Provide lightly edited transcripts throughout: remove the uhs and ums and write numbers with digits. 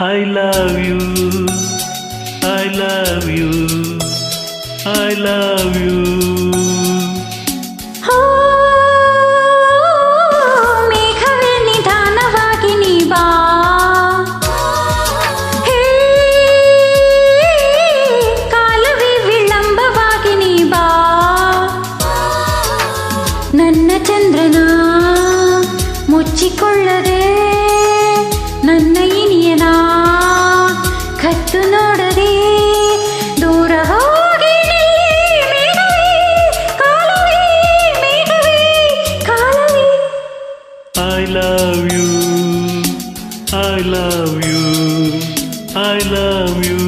I love you, I love you, I love you. ಮೇಘವೇ ನಿಧಾನವಾಗಿ ನೀ ಬಾ, ಕಾಲವೇ ವಿಳಂಬವಾಗಿ ನೀ ಬಾ, ನನ್ನ ಚಂದ್ರನ ಮುಚ್ಚಿಕೊಳ್ಳದೆ ನನ್ನ ಇನಿಯನ ಕತ್ತು ನೋಡದೆ ದೂರ ಹೋಗಿ ಮೇಘವೇ ಕಾಲವೇ ಮೇಘವೇ ಕಾಲವೇ. I love you, I love you, I love you.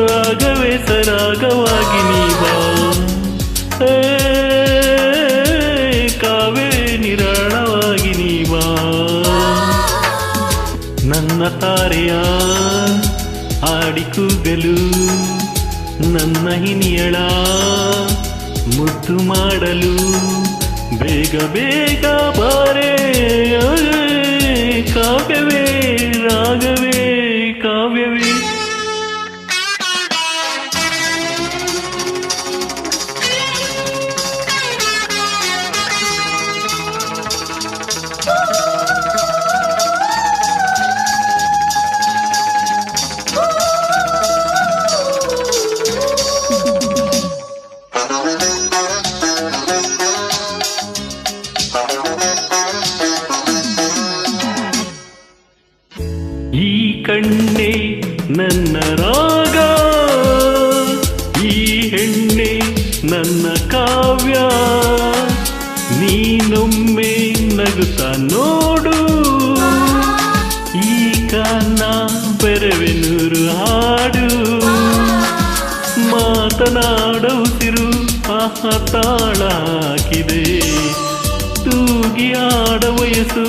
ರಾಗವೇ ಸರಾಗವಾಗಿ ನೀ ಬಾ, ಕಾವೇ ನಿರಾಳವಾಗಿ ನೀ ಬಾ, ನನ್ನ ತಾರೆಯ ಆಡಿಕೂಗಲು ನನ್ನ ಹಿನಿಯಳ ಮುದ್ದು ಮಾಡಲು ಬೇಗ ಬೇಗ ಬಾರೆ ಕಾವ್ಯವೇ ರಾಗವೇ ಕಾವ್ಯವೇ. ಈ ಕಣ್ಣೆ ನನ್ನ ರಾಗ, ಈ ಹೆಣ್ಣೆ ನನ್ನ ಕಾವ್ಯ, ನೀನೊಮ್ಮೆ ನಗುತ್ತಾ ನೋಡು, ಈಗ ನಾ ಬೆರವೆನೂರು ಹಾಡು, ಮಾತನಾಡ ಉಸಿರು ತಾಳ ಹಾಕಿದೆ, ತೂಗಿ ಆಡ ವಯಸ್ಸು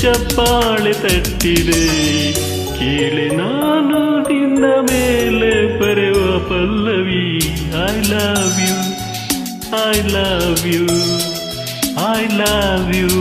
ಚಪ್ಪಾಳೆ ತಟ್ಟಿದೆ, ಕೇಳೆ ನಾನು ನಿನ್ನ ಮೇಲೆ ಬರೆಯುವ ಪಲ್ಲವಿ. I love you, I love you, I love you.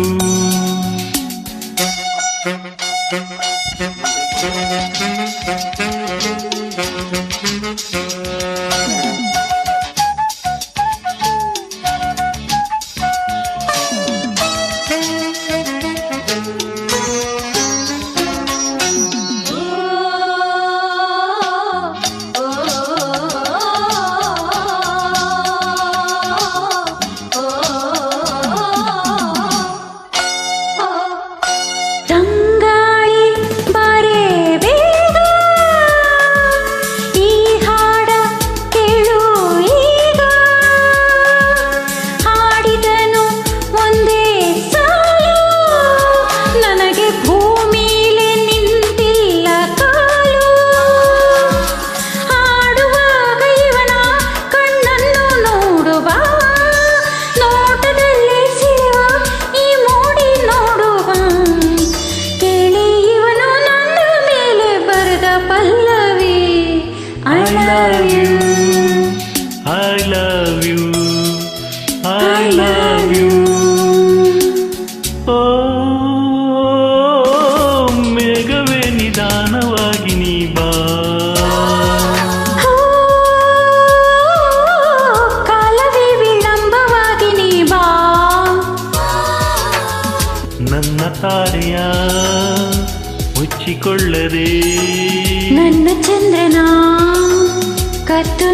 I love you, I love you. ಮೇಘವೇ ನಿಧಾನವಾಗಿ ನೀ ಬಾ, ಕಾಲವೇ ವಿಳಂಬವಾಗಿ ನೀ ಬಾ, ನನ್ನ ತಾರೆಯ ಮುಚ್ಚಿಕೊಳ್ಳದೆ ನನ್ನ ಚಂದ್ರನ ಕತ್ತು